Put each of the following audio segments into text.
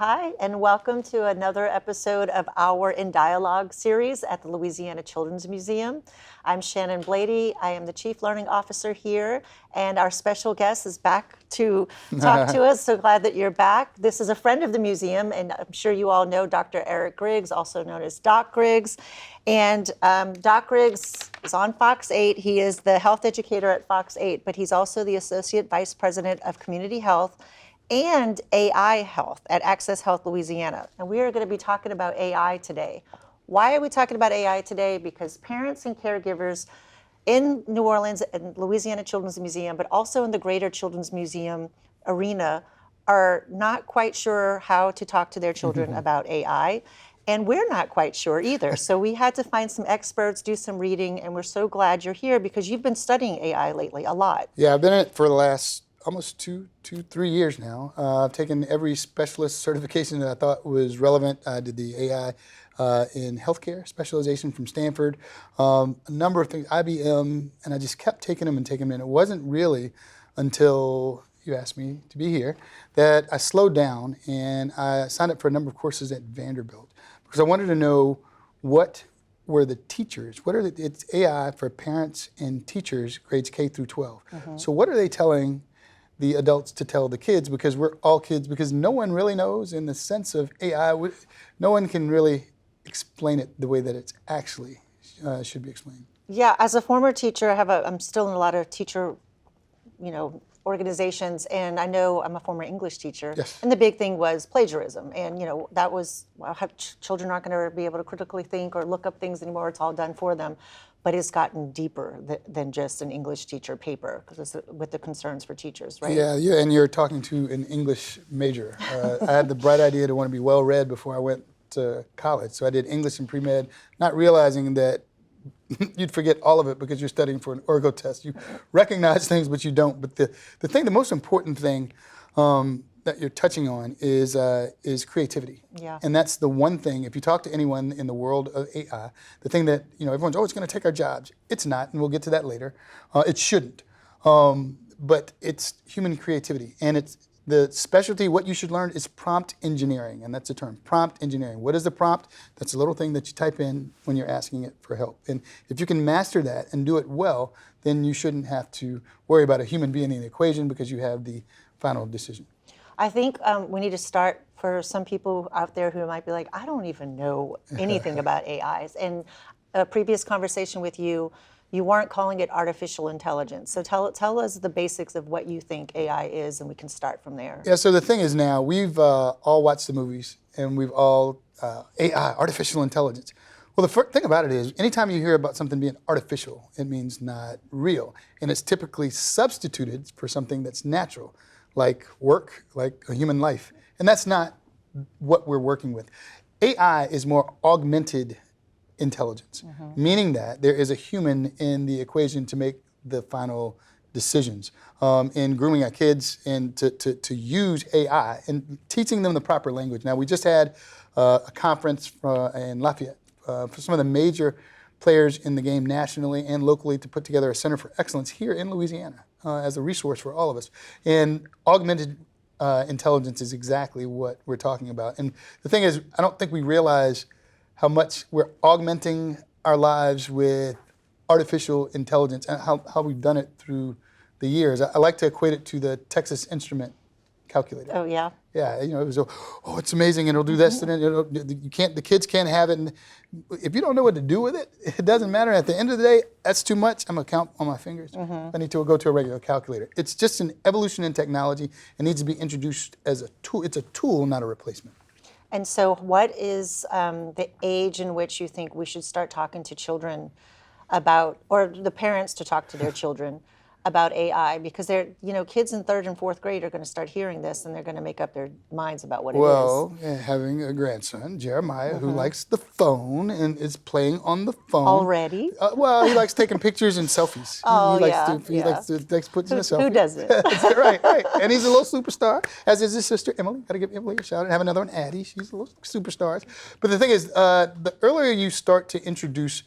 Hi, and welcome to another episode of our In Dialogue series at the Louisiana Children's Museum. I'm Shannon Blady. I am the Chief Learning Officer here, and our special guest is back to talk to us. So glad that you're back. This is a friend of the museum, and I'm sure you all know Dr. Eric Griggs, also known as Doc Griggs. And Doc Griggs is on Fox 8. He is the health educator at Fox 8, but he's also the Associate Vice President of Community Health and AI Health at Access Health Louisiana. And we are going to be talking about AI today. Why are we talking about AI today? Because parents and caregivers in New Orleans and Louisiana Children's Museum, but also in the Greater Children's Museum arena, are not quite sure how to talk to their children about AI. And we're not quite sure either. So we had to find some experts, do some reading, and we're so glad you're here because you've been studying AI lately a lot. Yeah, I've been in it for the last almost 3 years now. I've taken every specialist certification that I thought was relevant. I did the AI in healthcare specialization from Stanford, a number of things, IBM, and I just kept taking them and taking them. And it wasn't really until you asked me to be here that I slowed down and I signed up for a number of courses at Vanderbilt because I wanted to know what were the teachers, it's AI for parents and teachers, grades K through 12. So what are they telling the adults to tell the kids, because we're all kids, because no one really knows in the sense of AI. No one can really explain it the way that it's actually should be explained. Yeah, as a former teacher, I'm still in a lot of teacher, organizations, and I know I'm a former English teacher. Yes. And the big thing was plagiarism, and that was children aren't going to be able to critically think or look up things anymore. It's all done for them. But it's gotten deeper than just an English teacher paper, because with the concerns for teachers, right? Yeah, and you're talking to an English major. I had the bright idea to want to be well-read before I went to college. So I did English and pre-med, not realizing that you'd forget all of it because you're studying for an orgo test. You recognize things, but you don't. But the most important thing that you're touching on is creativity. Yeah. And that's the one thing, if you talk to anyone in the world of AI, the thing that, everyone's, it's going to take our jobs. It's not, and we'll get to that later. It shouldn't. But it's human creativity. And it's the specialty, what you should learn is prompt engineering, and that's a term, prompt engineering. What is the prompt? That's a little thing that you type in when you're asking it for help. And if you can master that and do it well, then you shouldn't have to worry about a human being in the equation because you have the final decision. I think we need to start for some people out there who might be like, I don't even know anything about AIs. And a previous conversation with you, you weren't calling it artificial intelligence. So tell us the basics of what you think AI is, and we can start from there. Yeah, so the thing is now, we've all watched the movies, and we've all, AI, artificial intelligence. Well, the thing about it is, anytime you hear about something being artificial, it means not real. And it's typically substituted for something that's natural, like work, like a human life. And that's not what we're working with. AI is more augmented intelligence, meaning that there is a human in the equation to make the final decisions. In grooming our kids and to use AI and teaching them the proper language. Now, we just had a conference in Lafayette for some of the major players in the game nationally and locally to put together a Center for Excellence here in Louisiana as a resource for all of us. And augmented intelligence is exactly what we're talking about. And the thing is, I don't think we realize how much we're augmenting our lives with artificial intelligence and how we've done it through the years. I like to equate it to the Texas Instrument calculator. Oh, yeah? Yeah, it was, it's amazing, and it'll do this, and then the kids can't have it. And if you don't know what to do with it, it doesn't matter. At the end of the day, that's too much. I'm gonna count on my fingers. I need to go to a regular calculator. It's just an evolution in technology. It needs to be introduced as a tool. It's a tool, not a replacement. And so what is the age in which you think we should start talking to children about, or the parents to talk to their children about AI? Because they're, kids in 3rd and 4th grade are going to start hearing this, and they're going to make up their minds about what it is. Well, having a grandson, Jeremiah, who likes the phone and is playing on the phone. Already? Well, he likes taking pictures and selfies. Oh, he likes putting a selfie. Who doesn't? Right. And he's a little superstar, as is his sister, Emily. Got to give Emily a shout out. And have another one, Addie. She's a little superstar. But the thing is, the earlier you start to introduce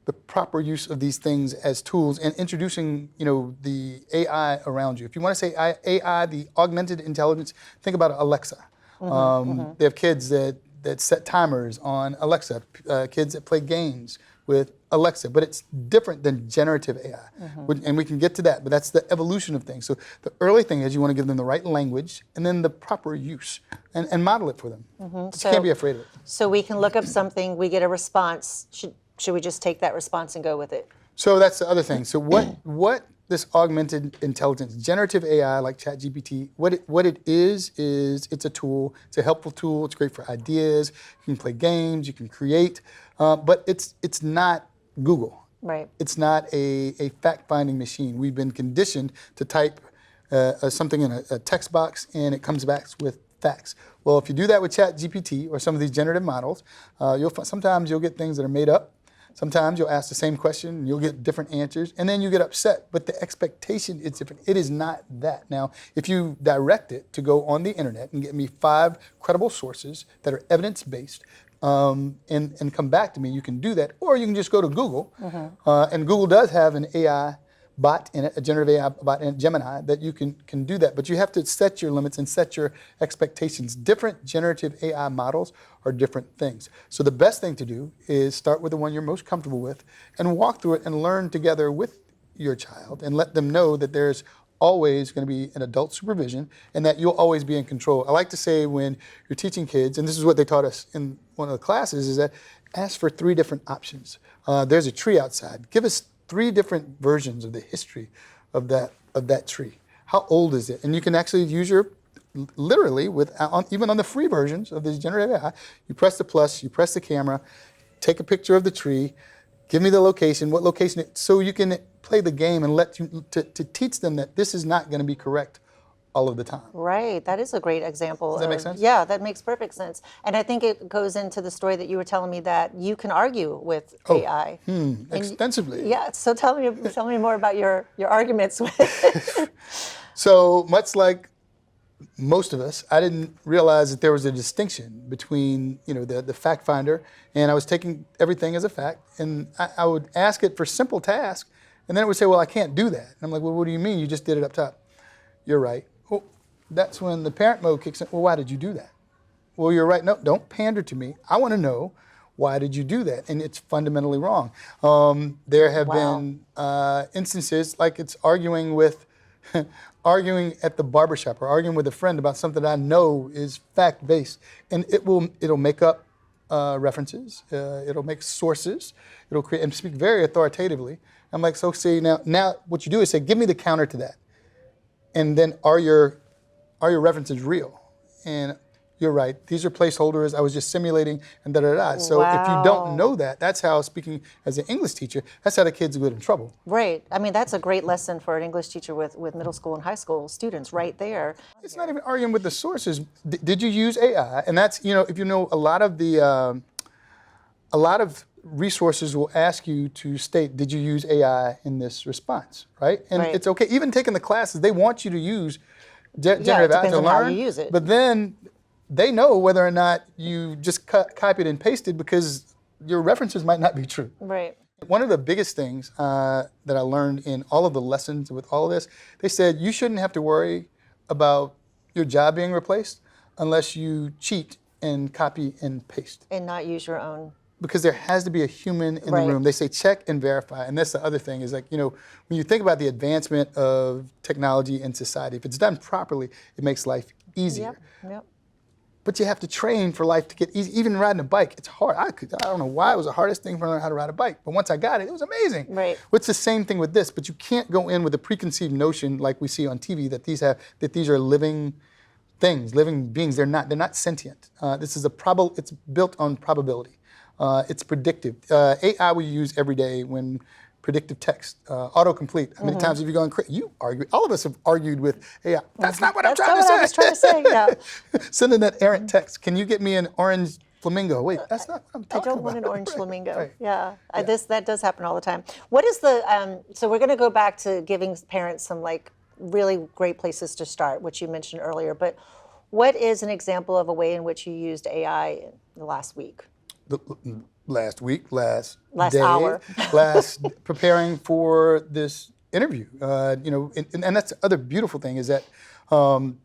the proper use of these things as tools and introducing, the AI around you. If you want to say AI, the augmented intelligence, think about Alexa. They have kids that set timers on Alexa, kids that play games with Alexa, but it's different than generative AI. And we can get to that, but that's the evolution of things. So the early thing is you want to give them the right language and then the proper use and model it for them. But you can't be afraid of it. So we can look up something, we get a response. Should we just take that response and go with it? So that's the other thing. So what this augmented intelligence, generative AI like ChatGPT, what it is it's a tool. It's a helpful tool. It's great for ideas. You can play games. You can create, but it's not Google. Right. It's not a fact-finding machine. We've been conditioned to type something in a text box and it comes back with facts. Well, if you do that with ChatGPT or some of these generative models, sometimes you'll get things that are made up. Sometimes you'll ask the same question and you'll get different answers and then you get upset, but the expectation is different. It is not that. Now, if you direct it to go on the internet and get me 5 credible sources that are evidence-based and come back to me, you can do that. Or you can just go to Google, and Google does have an AI bot in it, a generative AI bot in Gemini, that you can do that. But you have to set your limits and set your expectations. Different generative AI models are different things. So the best thing to do is start with the one you're most comfortable with and walk through it and learn together with your child and let them know that there's always going to be an adult supervision and that you'll always be in control. I like to say when you're teaching kids, and this is what they taught us in one of the classes, is that ask for 3 different options. There's a tree outside. Give us 3 different versions of the history of that tree. How old is it? And you can actually use literally even on the free versions of this generative AI, you press the plus, you press the camera, take a picture of the tree, give me the location, what location, so you can play the game and to teach them that this is not going to be correct all of the time. Right, that is a great example. Does that make sense? Yeah, that makes perfect sense. And I think it goes into the story that you were telling me that you can argue with AI. Extensively. Yeah, so tell me more about your arguments with it. So much like most of us, I didn't realize that there was a distinction between the fact finder, and I was taking everything as a fact, and I would ask it for simple tasks, and then it would say, well, I can't do that. And I'm like, well, what do you mean? You just did it up top. You're right. Well, that's when the parent mode kicks in. Well, why did you do that? Well, you're right. No, don't pander to me. I want to know, why did you do that? And it's fundamentally wrong. There have been instances like it's arguing at the barbershop or arguing with a friend about something I know is fact-based. And it'll make up references. It'll make sources. It'll create and speak very authoritatively. I'm like, so see, now what you do is say, give me the counter to that. And then are your references real? And you're right, these are placeholders, I was just simulating and da-da-da. So if you don't know that, that's how, speaking as an English teacher, that's how the kids get in trouble. Right, I mean, that's a great lesson for an English teacher with middle school and high school students right there. It's not even arguing with the sources. Did you use AI? And that's, if you know a lot of resources will ask you to state, did you use AI in this response, right? And it's okay, even taking the classes, they want you to use generative AI to learn, how you use it. But then they know whether or not you just copied and pasted because your references might not be true. Right. One of the biggest things that I learned in all of the lessons with all of this, they said you shouldn't have to worry about your job being replaced unless you cheat and copy and paste. And not use your own. Because there has to be a human in the room. They say check and verify. And that's the other thing is like, when you think about the advancement of technology in society, if it's done properly, it makes life easier. Yep. But you have to train for life to get easy. Even riding a bike, it's hard. I don't know why it was the hardest thing for me to learn how to ride a bike. But once I got it, it was amazing. Right. It's the same thing with this, but you can't go in with a preconceived notion like we see on TV that these are living things, living beings. They're not sentient. This is it's built on probability. It's predictive. AI we use every day when predictive text, autocomplete. How many times have you gone crazy? You argue. All of us have argued with AI. That's not what I'm trying to say. That's not what I was trying to say, yeah. Sending that errant text. Can you get me an orange flamingo? Wait, that's not what I'm talking about. I don't want an orange flamingo. Right. Yeah, that does happen all the time. What is so we're going to go back to giving parents some really great places to start, which you mentioned earlier, but what is an example of a way in which you used AI in the last week? Last week, last day, hour, preparing for this interview. And that's the other beautiful thing is that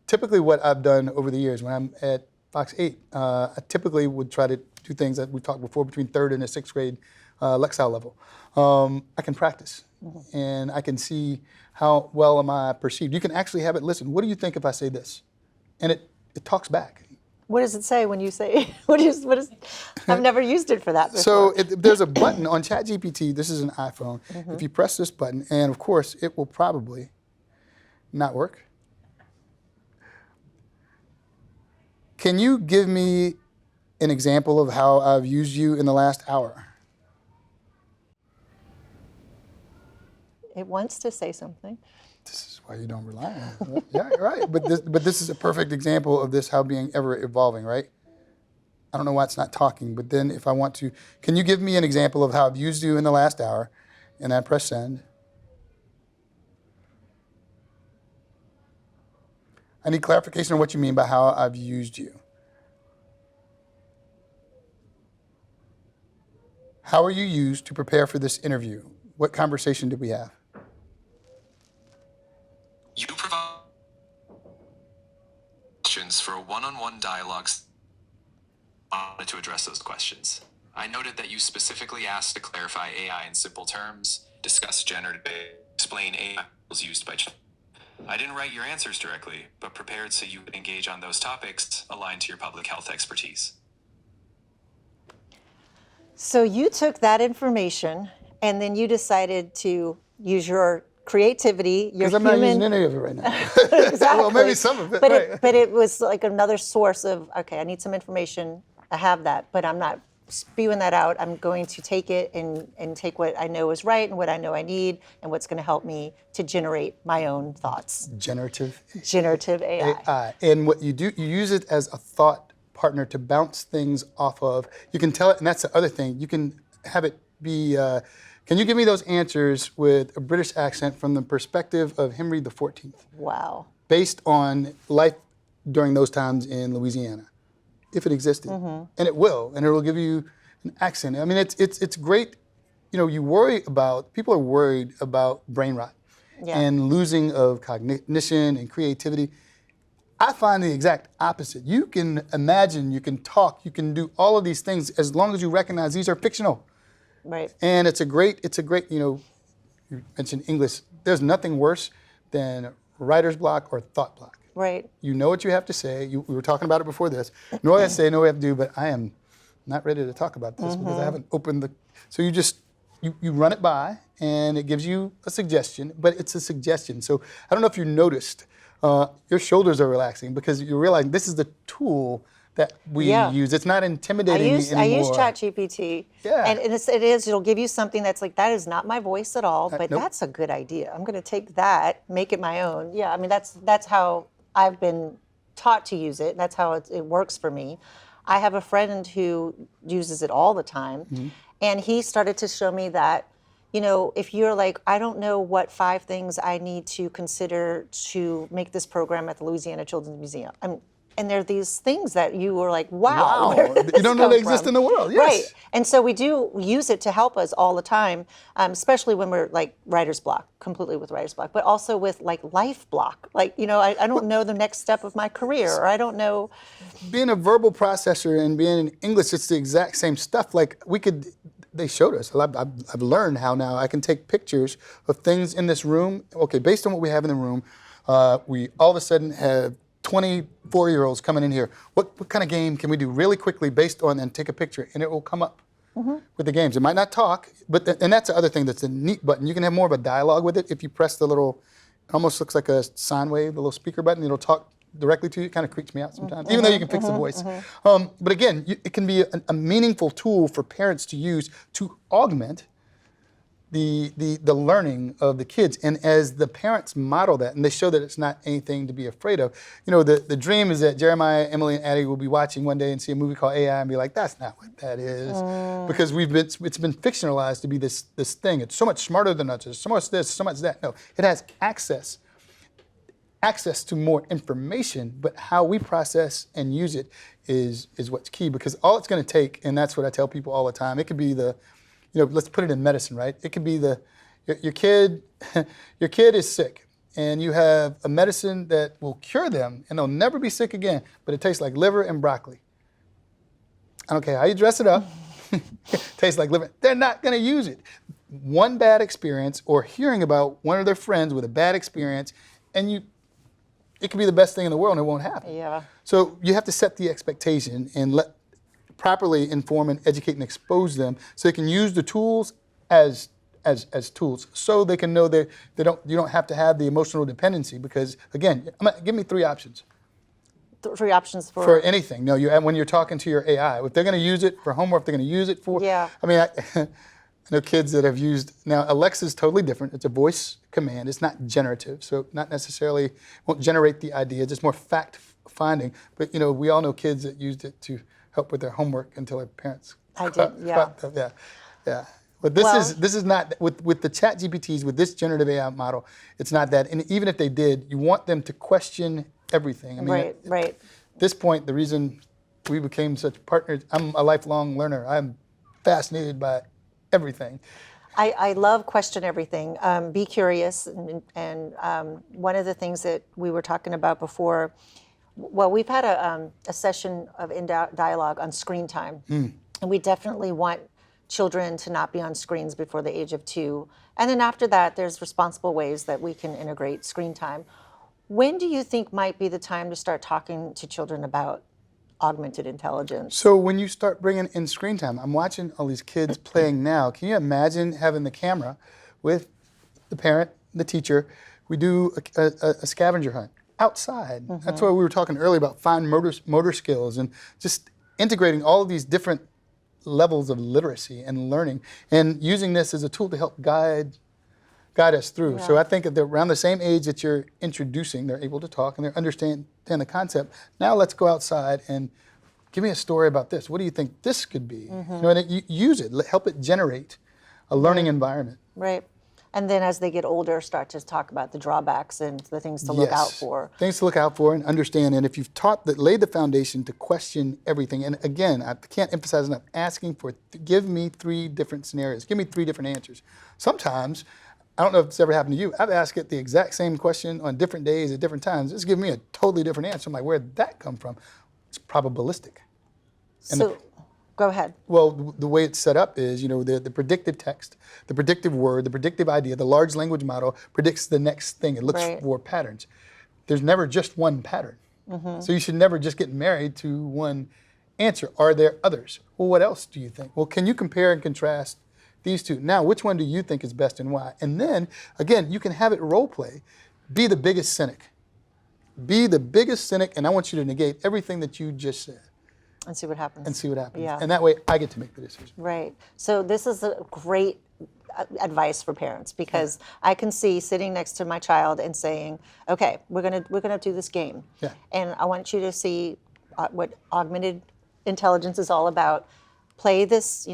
typically what I've done over the years when I'm at Fox 8. I typically would try to do things that we've talked before between third and the sixth grade Lexile level. I can practice, and I can see how well am I perceived. You can actually have it listen. What do you think if I say this? And it talks back. What does it say when you say, what is, I've never used it for that before. So there's a button on ChatGPT, this is an iPhone. If you press this button, and of course it will probably not work. Can you give me an example of how I've used you in the last hour? It wants to say something. This is why you don't rely on it. Yeah, right. But this is a perfect example of this how being ever evolving, right? I don't know why it's not talking, but then if I want to, can you give me an example of how I've used you in the last hour? And I press send. I need clarification on what you mean by how I've used you. How are you used to prepare for this interview? What conversation did we have? You provide questions for a one-on-one dialogue. I wanted to address those questions. I noted that you specifically asked to clarify AI in simple terms, discuss generative AI, explain AI tools used by children. I didn't write your answers directly, but prepared so you could engage on those topics aligned to your public health expertise. So you took that information and then you decided to use your creativity, your Because I'm not using any of it right now. Exactly. Well, maybe some of it, But right. but it was like another source of, okay, I need some information. I have that, but I'm not spewing that out. I'm going to take it and take what I know is right and what I know I need and what's going to help me to generate my own thoughts. Generative Generative AI. AI. And what you do, you use it as a thought partner to bounce things off of. You can tell it, and that's the other thing. You can have it be, can you give me those answers with a British accent from the perspective of Henry XIV, Wow. based on life during those times in Louisiana, if it existed. And it will give you an accent. I mean, it's great. You know, people are worried about brain rot and losing of cognition and creativity. I find the exact opposite. You can imagine, you can talk, you can do all of these things as long as you recognize these are fictional. Right. And it's a great, you know, you mentioned English. There's nothing worse than writer's block or thought block. Right. You know what you have to say. We were talking about it before this. You know what I have to say, know what I have to do, but I am not ready to talk about this because I haven't opened the, so you just, you run it by and it gives you a suggestion, but it's a suggestion. So I don't know if you noticed, your shoulders are relaxing because you realize this is the tool that we use. It's not intimidating anymore. I use ChatGPT, Yeah. and it'll give you something that's like, that is not my voice at all, but nope. that's a good idea. I'm going to take that, make it my own. Yeah, I mean, that's how I've been taught to use it. That's how it works for me. I have a friend who uses it all the time, and he started to show me that, you know, if you're like, I don't know what 5 things I need to consider to make this program at the Louisiana Children's Museum. And there are these things that you were like, wow. Where did You don't know this they come exist from? in the world. Yes. Right. And so we do use it to help us all the time, especially when we're like writer's block, completely with writer's block, but also with like life block. Like, you know, I don't know the next step of my career, or I don't know. Being a verbal processor and being in English, it's the exact same stuff. Like they showed us. I've learned how now I can take pictures of things in this room. Okay, based on what we have in the room, we all of a sudden have 24-year-olds coming in here. What kind of game can we do really quickly based on, and take a picture, and it will come up with the games. It might not talk, but and that's the other thing that's a neat button. You can have more of a dialogue with it if you press the little, it almost looks like a sine wave, the little speaker button. It'll talk directly to you. It kind of creeps me out sometimes, even though you can fix the voice. But again, it can be a meaningful tool for parents to use to augment the learning of the kids. And as the parents model that, and they show that it's not anything to be afraid of, you know, the dream is that Jeremiah, Emily, and Addie will be watching one day and see a movie called AI and be like, that's not what that is. Because it's been fictionalized to be this thing. It's so much smarter than us. There's so much this, so much that. No, it has access to more information, but how we process and use it is what's key, because all it's going to take, and that's what I tell people all the time, it could be let's put it in medicine, right? It could be your kid is sick, and you have a medicine that will cure them and they'll never be sick again, but it tastes like liver and broccoli. I don't care how you dress it up. Tastes like liver. They're not going to use it. One bad experience or hearing about one of their friends with a bad experience, and it could be the best thing in the world and it won't happen. Yeah. So you have to set the expectation and properly inform and educate and expose them so they can use the tools as tools, so they can know that you don't have to have the emotional dependency, because again, give me three options. Three options For anything. No, when you're talking to your AI, if they're going to use it for homework, if they're going to use it for. Yeah. I mean, I know kids that have used, now Alexa's totally different. It's a voice command. It's not generative, so not necessarily won't generate the ideas. It's more fact finding. But we all know kids that used it to help with their homework until their parents. I did, yeah. Yeah. But this is not with the chat GPTs, with this generative AI model. It's not that. And even if they did, you want them to question everything. I mean, right. At this point, the reason we became such partners, I'm a lifelong learner. I'm fascinated by everything. I love question everything. Be curious. And one of the things that we were talking about before, well, we've had a session of dialogue on screen time. And we definitely want children to not be on screens before the age of 2. And then after that, there's responsible ways that we can integrate screen time. When do you think might be the time to start talking to children about augmented intelligence? So when you start bringing in screen time, I'm watching all these kids playing now. Can you imagine having the camera with the parent, the teacher? We do a scavenger hunt outside. That's why we were talking earlier about fine motor skills and just integrating all of these different levels of literacy and learning, and using this as a tool to help guide us through. Yeah. So I think if they're around the same age that you're introducing, they're able to talk and they understand the concept. Now let's go outside and give me a story about this. What do you think this could be? And you use it, help it generate a learning environment. Right. And then as they get older, start to talk about the drawbacks and the things to look out for. Things to look out for and understand. And if you've laid the foundation to question everything, and again, I can't emphasize enough, asking for, give me 3 different scenarios, give me 3 different answers. Sometimes, I don't know if it's ever happened to you, I've asked it the exact same question on different days at different times. It's giving me a totally different answer. I'm like, where'd that come from? It's probabilistic. So, go ahead. Well, the way it's set up is, the predictive text, the predictive word, the predictive idea, the large language model predicts the next thing. It looks for patterns. There's never just one pattern. So you should never just get married to one answer. Are there others? Well, what else do you think? Well, can you compare and contrast these two? Now, which one do you think is best and why? And then, again, you can have it role play. Be the biggest cynic. Be the biggest cynic, and I want you to negate everything that you just said. And see what happens. Yeah. And that way, I get to make the decision. Right. So this is a great advice for parents, because I can see sitting next to my child and saying, "Okay, we're gonna do this game, and I want you to see what augmented intelligence is all about. Play this,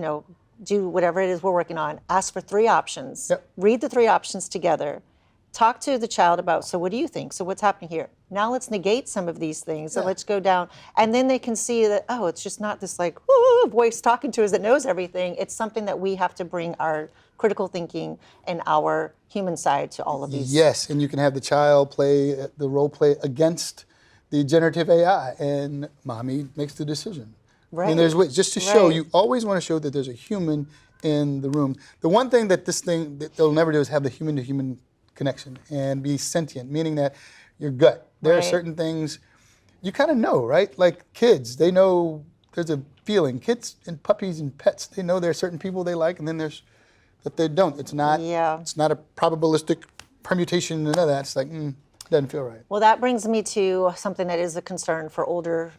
do whatever it is we're working on. Ask for 3 options. Read the 3 options together. Talk to the child about, so what do you think? So what's happening here? Now let's negate some of these things. So let's go down. And then they can see that, oh, it's just not this like voice talking to us that knows everything. It's something that we have to bring our critical thinking and our human side to all of these. Yes, and you can have the child play the role play against the generative AI, and mommy makes the decision. Right. I mean, there's ways, just to show, you always want to show that there's a human in the room. The one thing that they'll never do is have the human-to-human connection and be sentient, meaning that your gut. There are certain things you kind of know, right? Like kids, they know there's a feeling. Kids and puppies and pets, they know there are certain people they like, and then there's that they don't. It's not a probabilistic permutation, none of that. It's like, doesn't feel right. Well, that brings me to something that is a concern for older,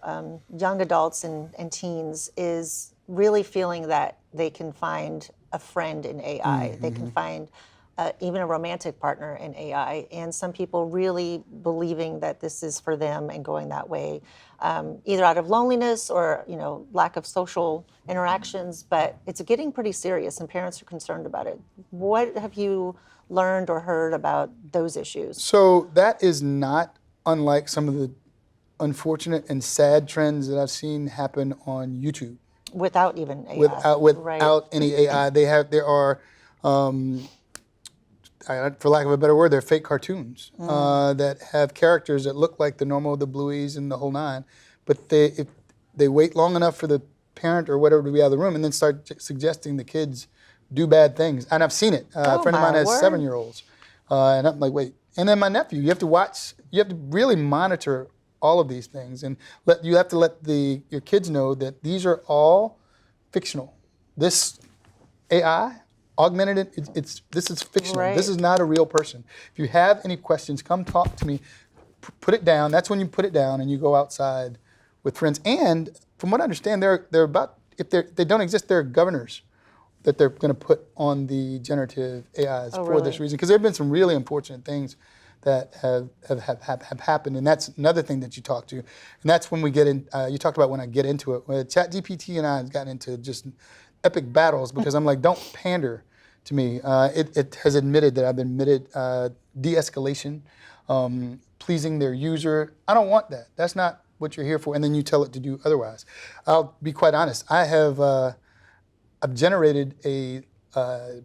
young adults and teens, is really feeling that they can find a friend in AI. They can find even a romantic partner in AI, and some people really believing that this is for them and going that way, either out of loneliness or lack of social interactions. But it's getting pretty serious, and parents are concerned about it. What have you learned or heard about those issues? So that is not unlike some of the unfortunate and sad trends that I've seen happen on YouTube. Without even AI. Without any AI, there are for lack of a better word, they're fake cartoons that have characters that look like the normal, the Blueies and the whole nine, but if they wait long enough for the parent or whatever to be out of the room and then start suggesting the kids do bad things. And I've seen it. A friend of mine has 7-year-olds. And I'm like, wait. And then my nephew, you have to really monitor all of these things. And you have to let your kids know that these are all fictional. This AI, augmented, this is fictional. Right. This is not a real person. If you have any questions, come talk to me. Put it down. That's when you put it down and you go outside with friends. And from what I understand, they're about, if they don't exist, they're governors that they're going to put on the generative AIs for this reason. Because there have been some really unfortunate things that have happened, and that's another thing that you talk to. And that's when we get in, you talked about when I get into it. When ChatGPT and I have gotten into just epic battles because I'm like, don't pander to me. It has admitted that I've admitted de-escalation, pleasing their user. I don't want that. That's not what you're here for, and then you tell it to do otherwise. I'll be quite honest. I've generated a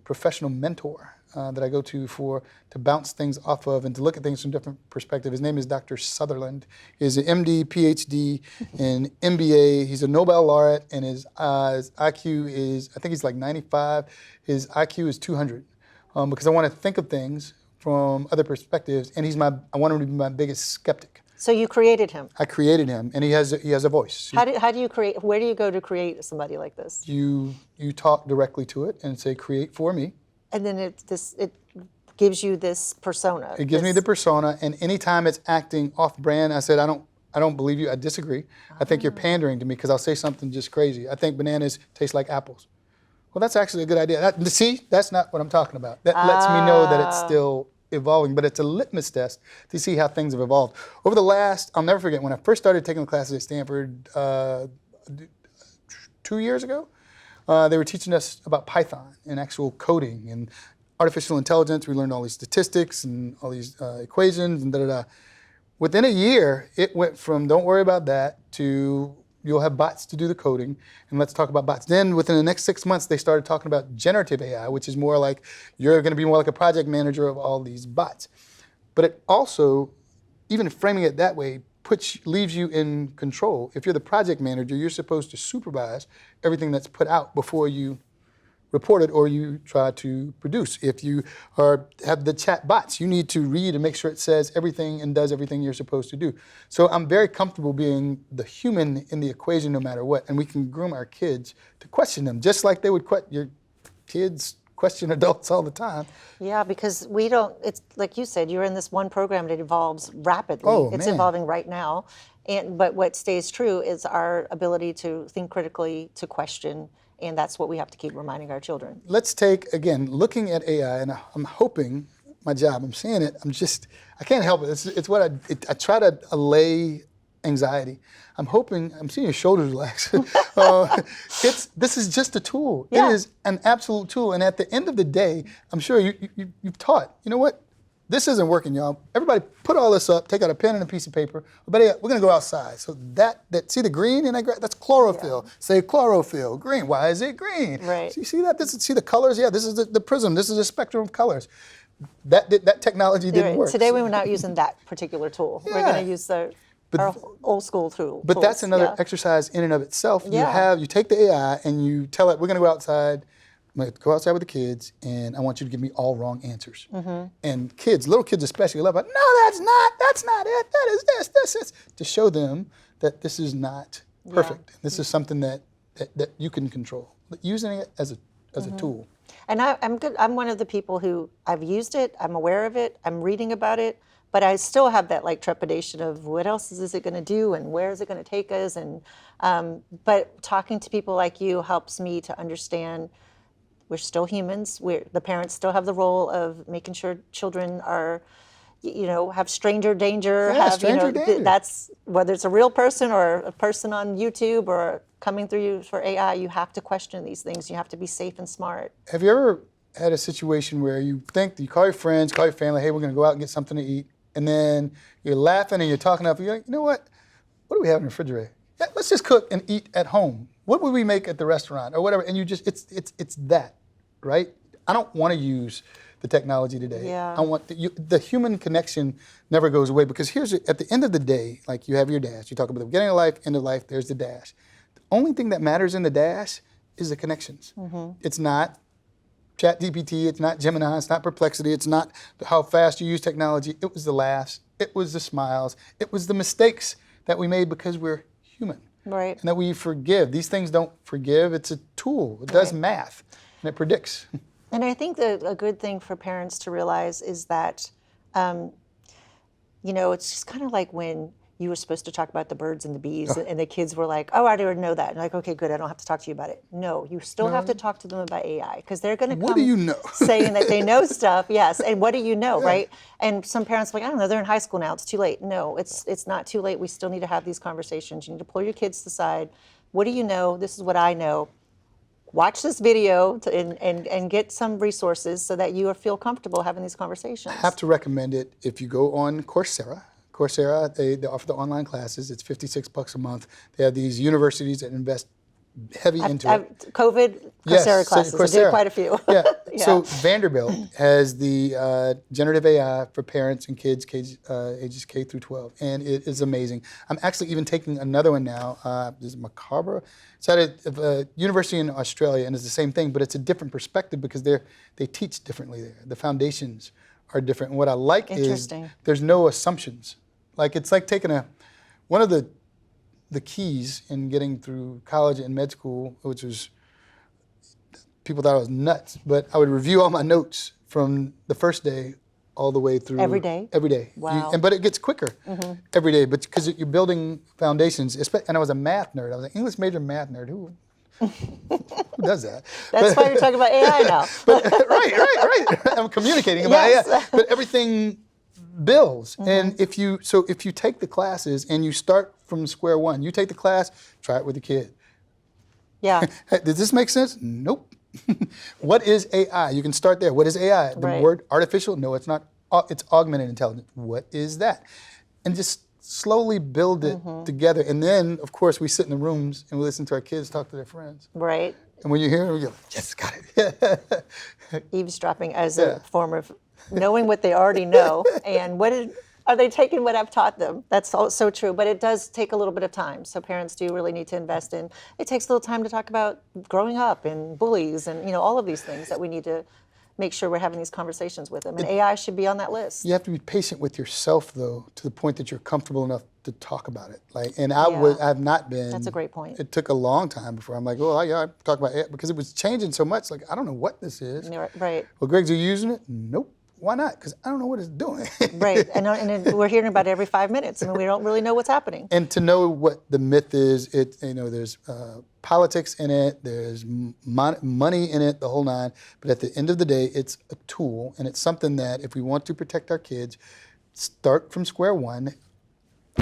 professional mentor that I go to bounce things off of and to look at things from different perspectives. His name is Dr. Sutherland. He's an MD, PhD, and MBA. He's a Nobel laureate, and his IQ is, I think he's like 95. His IQ is 200 because I want to think of things from other perspectives, and I want him to be my biggest skeptic. So you created him. I created him, and he has a voice. How do you create? Where do you go to create somebody like this? You talk directly to it and say, create for me. And then it gives you this persona. It gives me the persona, and anytime it's acting off-brand, I said, I don't believe you. I disagree. I think you're pandering to me because I'll say something just crazy. I think bananas taste like apples. Well, that's actually a good idea. See, that's not what I'm talking about. That lets me know that it's still evolving, but it's a litmus test to see how things have evolved. Over the last, I'll never forget, when I first started taking the classes at Stanford 2 years ago, they were teaching us about Python and actual coding and artificial intelligence. We learned all these statistics and all these equations and da-da-da. Within a year, it went from don't worry about that to you'll have bots to do the coding, and let's talk about bots. Then within the next 6 months, they started talking about generative AI, which is more like you're going to be more like a project manager of all these bots. But it also, even framing it that way, leaves you in control. If you're the project manager, you're supposed to supervise everything that's put out before you report it or you try to produce. If you have the chat bots, you need to read and make sure it says everything and does everything you're supposed to do. So I'm very comfortable being the human in the equation no matter what, and we can groom our kids to question them, just like they would your kids question adults all the time. Yeah, because it's like you said, you're in this one program that evolves rapidly. Oh, it's man. evolving right now. But what stays true is our ability to think critically, to question, and that's what we have to keep reminding our children. Let's take, again, looking at AI, and I'm hoping, my job, I'm saying it, I can't help it. It's what I try to allay anxiety. I'm seeing your shoulders relax. This is just a tool. Yeah. It is an absolute tool. And at the end of the day, I'm sure you've taught, you know what? This isn't working, y'all. Everybody put all this up, take out a pen and a piece of paper. We're gonna go outside. So see the green in that, that's chlorophyll. Yeah. Say chlorophyll, green. Why is it green? Right. So you see that? See the colors? Yeah, this is the prism. This is a spectrum of colors. That technology didn't work. Today we're not using that particular tool. Yeah. We're gonna use our old school tool. But that's another exercise in and of itself. Yeah. You take the AI and you tell it, we're gonna go outside. I'm going to go outside with the kids, and I want you to give me all wrong answers. Mm-hmm. And little kids especially, love it. No, that's not it. That is this is. To show them that this is not perfect. Yeah. This is something that you can control. But using it as a tool. And I'm good. I'm one of the people who I've used it. I'm aware of it. I'm reading about it. But I still have that trepidation of what else is it going to do and where is it going to take us? And but talking to people like you helps me to understand. We're still humans. The parents still have the role of making sure children are, have stranger danger. Yeah, stranger danger. That's whether it's a real person or a person on YouTube or coming through you for AI. You have to question these things. You have to be safe and smart. Have you ever had a situation where you call your friends, call your family, hey, we're going to go out and get something to eat, and then you're laughing and you're talking up, and you're like, you know what? What do we have in the refrigerator? Yeah, let's just cook and eat at home. What would we make at the restaurant or whatever? And it's that, right? I don't want to use the technology today. Yeah. I want the human connection never goes away, because here's at the end of the day, like you have your dash. You talk about the beginning of life, end of life. There's the dash. The only thing that matters in the dash is the connections. It's not ChatGPT, it's not Gemini, it's not Perplexity, it's not how fast you use technology. It was the laughs, it was the smiles, it was the mistakes that we made because we're human. Right. And that we forgive. These things don't forgive. It's a tool. It does math, and it predicts. And I think that a good thing for parents to realize is that, it's just kind of like when you were supposed to talk about the birds and the bees, and the kids were like, "Oh, I already know that." And like, "Okay, good. I don't have to talk to you about it." No, you still have to talk to them about AI, because they're going to come. What do you know? saying that they know stuff. Yes, and what do you know, right? And some parents are like, "I don't know. They're in high school now. It's too late." No, it's not too late. We still need to have these conversations. You need to pull your kids to the side. What do you know? This is what I know. Watch this video and get some resources so that you feel comfortable having these conversations. I have to recommend it if you go on Coursera. Coursera, they offer the online classes. It's $56 a month. They have these universities that invest heavy into it. COVID Yes, Coursera so classes. I Coursera. did quite a few. Yeah. Yeah. So Vanderbilt has the generative AI for parents and kids ages K through 12, and it is amazing. I'm actually even taking another one now. This is Macabre. It's at a university in Australia, and it's the same thing, but it's a different perspective because they teach differently there. The foundations are different. And what I like is Interesting. there's no assumptions. Like, it's like taking one of the keys in getting through college and med school, which was, people thought I was nuts, but I would review all my notes from the first day all the way through. Every day? Every day. Wow. But it gets quicker every day, but because you're building foundations. And I was a math nerd. I was an English major math nerd. Who does that? That's why you're talking about AI now. Right. I'm communicating about Yes. AI. But everything builds. And if you take the classes and you start from square one, you take the class, try it with the kid. Yeah. Hey, does this make sense? Nope. What is AI? You can start there. What is AI? The Right. word artificial? No, it's not. It's augmented intelligence. What is that? And just slowly build it together. And then, of course, we sit in the rooms and we listen to our kids talk to their friends. Right. And when you hear them, you're like, yes, got it. Eavesdropping as a form of knowing what they already know and are they taking what I've taught them? That's so true, but it does take a little bit of time. So parents do really need to invest in. It takes a little time to talk about growing up and bullies and all of these things that we need to make sure we're having these conversations with them. And AI should be on that list. You have to be patient with yourself, though, to the point that you're comfortable enough to talk about it. I've not been. That's a great point. It took a long time before I'm like, oh yeah, I talk about it, because it was changing so much. Like, I don't know what this is. Right. Well, Greg's, are you using it? Nope. Why not? Because I don't know what it's doing. Right. And we're hearing about it every 5 minutes. I mean, we don't really know what's happening. And to know what the myth is, there's politics in it, there's money in it, the whole nine. But at the end of the day, it's a tool, and it's something that if we want to protect our kids, start from square one.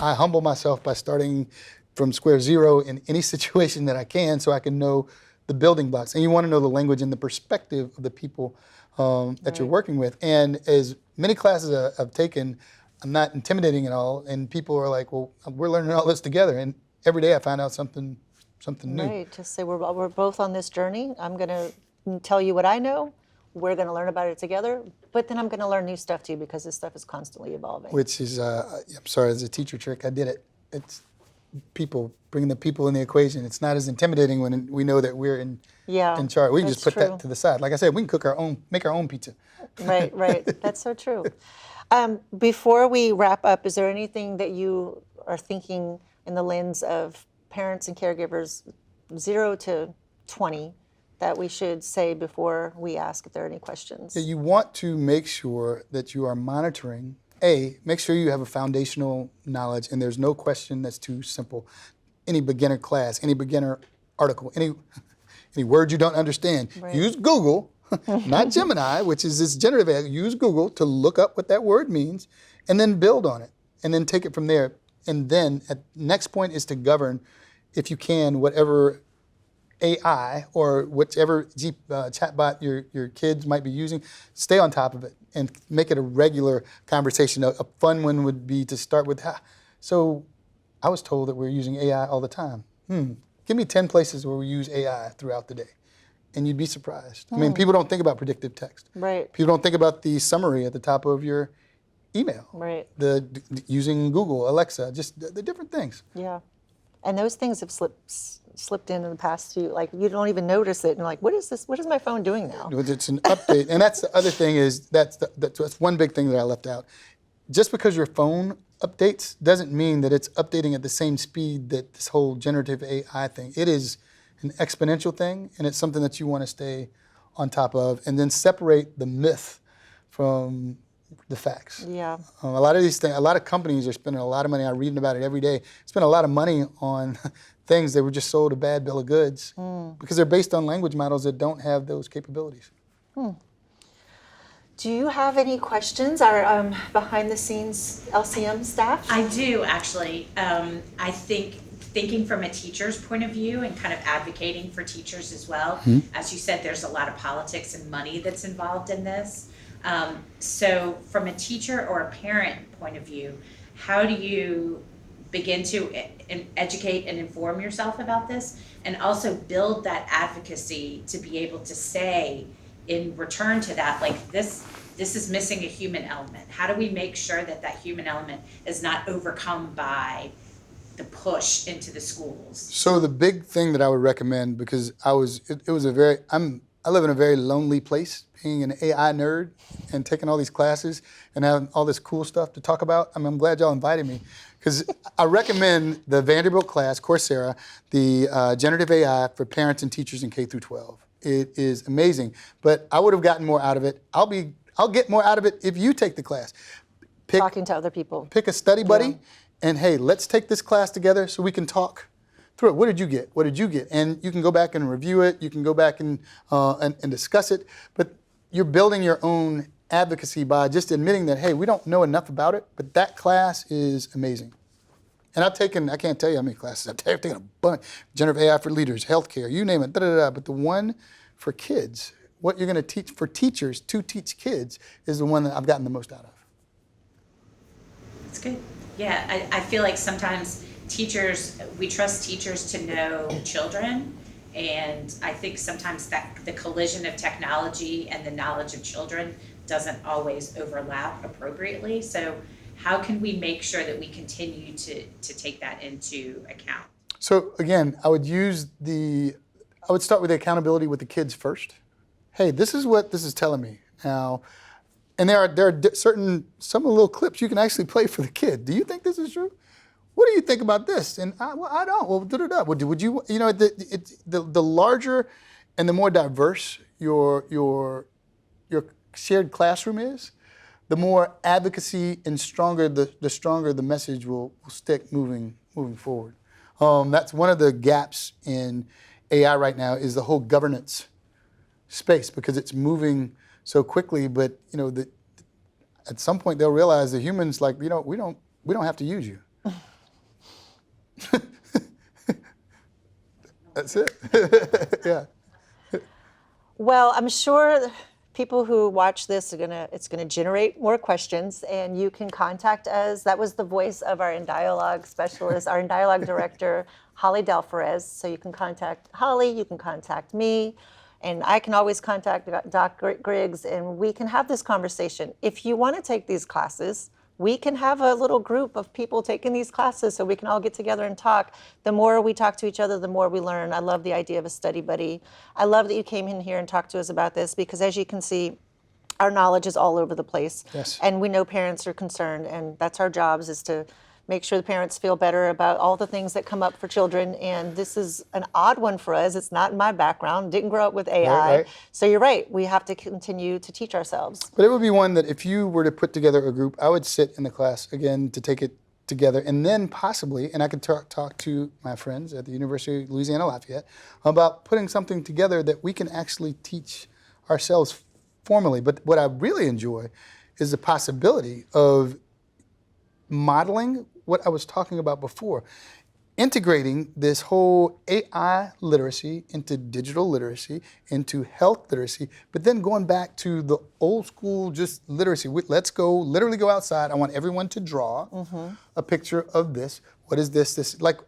I humble myself by starting from square zero in any situation that I can, so I can know the building blocks. And you want to know the language and the perspective of the people that you're working with. And as many classes I've taken, I'm not intimidating at all. And people are like, well, we're learning all this together. And every day I find out something new. Right. Just say we're both on this journey. I'm going to tell you what I know. We're going to learn about it together. But then I'm going to learn new stuff too, because this stuff is constantly evolving. Which is, I'm sorry, as a teacher trick, I did it. It's people, bringing the people in the equation. It's not as intimidating when we know that we're in charge. We can just put that to the side. Like I said, we can make our own pizza. Right. That's so true. Before we wrap up, is there anything that you are thinking in the lens of parents and caregivers 0 to 20 that we should say before we ask if there are any questions? Yeah, you want to make sure that you are monitoring. Make sure you have a foundational knowledge, and there's no question that's too simple. Any beginner class, any beginner article, any word you don't understand, use Google, not Gemini, which is this generative AI. Use Google to look up what that word means, and then build on it, and then take it from there. And then at next point is to govern, if you can, whatever AI or whichever chatbot your kids might be using, stay on top of it and make it a regular conversation. A fun one would be to start with, so I was told that we're using AI all the time. Give me 10 places where we use AI throughout the day. and you'd be surprised. I mean, people don't think about predictive text. Right. People don't think about the summary at the top of your email. Right. Using Google, Alexa, just the different things. Yeah. And those things have slipped in the past few, like you don't even notice it. And you're like, what is this? What is my phone doing now? It's an update. And that's the other thing is that's one big thing that I left out. Just because your phone updates doesn't mean that it's updating at the same speed that this whole generative AI thing. It is an exponential thing, and it's something that you want to stay on top of, and then separate the myth from the facts. Yeah. A lot of these things, a lot of companies are spending a lot of money. I'm reading about it every day. Spend a lot of money on things that were just sold a bad bill of goods because they're based on language models that don't have those capabilities. Do you have any questions, our behind the scenes LCM staff? I do actually. I think thinking from a teacher's point of view and kind of advocating for teachers as well. As you said, there's a lot of politics and money that's involved in this. So from a teacher or a parent point of view, how do you begin to educate and inform yourself about this and also build that advocacy to be able to say in return to that, like this is missing a human element. How do we make sure that that human element is not overcome by the push into the schools? So the big thing that I would recommend, because I live in a very lonely place, being an AI nerd and taking all these classes and having all this cool stuff to talk about. I'm glad y'all invited me, because I recommend the Vanderbilt class, Coursera, the generative AI for parents and teachers in K through 12. It is amazing, but I would have gotten more out of it. I'll get more out of it if you take the class. Talking to other people. Pick a study buddy, and hey, let's take this class together so we can talk through it. What did you get? What did you get? And you can go back and review it. You can go back and discuss it. But you're building your own advocacy by just admitting that, hey, we don't know enough about it, but that class is amazing. And I can't tell you how many classes I've taken a bunch. Generative AI for leaders, healthcare, you name it, But the one for kids, what you're going to teach for teachers to teach kids, is the one that I've gotten the most out of. That's good. Yeah, I feel like sometimes we trust teachers to know children, and I think sometimes that the collision of technology and the knowledge of children doesn't always overlap appropriately. So how can we make sure that we continue to take that into account? So again, I would start with the accountability with the kids first. Hey, this is what this is telling me now. And there are some little clips you can actually play for the kid. Do you think this is true? What do you think about this? And I don't. Well, da-da-da. Would you? The larger and the more diverse your shared classroom is, the more advocacy and stronger the message will stick moving forward. That's one of the gaps in AI right now, is the whole governance space, because it's moving so quickly. But at some point they'll realize the humans, like, we don't have to use you. That's it. Yeah. Well, I'm sure people who watch this it's gonna generate more questions, and you can contact us. That was the voice of our In Dialogue specialist, our In Dialogue director, Holly Delferez. So you can contact Holly, you can contact me, and I can always contact Doc Griggs, and we can have this conversation. If you want to take these classes, we can have a little group of people taking these classes so we can all get together and talk. The more we talk to each other, the more we learn. I love the idea of a study buddy. I love that you came in here and talked to us about this, because as you can see, our knowledge is all over the place. Yes. And we know parents are concerned, and that's our jobs, is to make sure the parents feel better about all the things that come up for children. And this is an odd one for us. It's not in my background. Didn't grow up with AI. Right. So you're right. We have to continue to teach ourselves. But it would be one that if you were to put together a group, I would sit in the class again to take it together, and then possibly, and I could talk to my friends at the University of Louisiana Lafayette about putting something together that we can actually teach ourselves formally. But what I really enjoy is the possibility of modeling what I was talking about before, integrating this whole AI literacy into digital literacy, into health literacy, but then going back to the old school just literacy. Let's literally go outside. I want everyone to draw a picture of this. What is this? Like,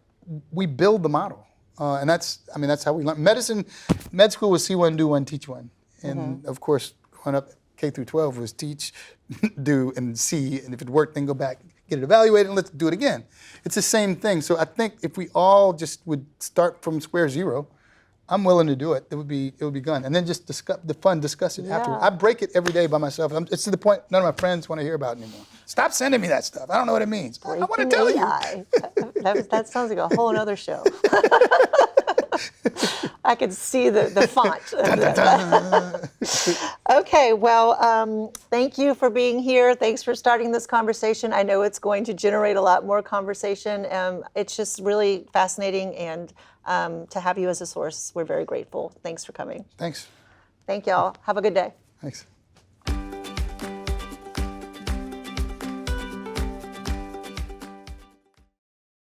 we build the model. And that's how we learn. Med school was see one, do one, teach one. And of course, growing up K through 12 was teach, do, and see. And if it worked, then go back, get it evaluated, and let's do it again. It's the same thing. So I think if we all just would start from square zero, I'm willing to do it. It would be fun. And then just discuss it afterward. I break it every day by myself. It's to the point none of my friends want to hear about it anymore. Stop sending me that stuff. I don't know what it means. I want to tell AI. That sounds like a whole other show. I could see the font. Okay, well, thank you for being here. Thanks for starting this conversation. I know it's going to generate a lot more conversation. It's just really fascinating, and to have you as a source, we're very grateful. Thanks for coming. Thanks. Thank y'all. Have a good day. Thanks.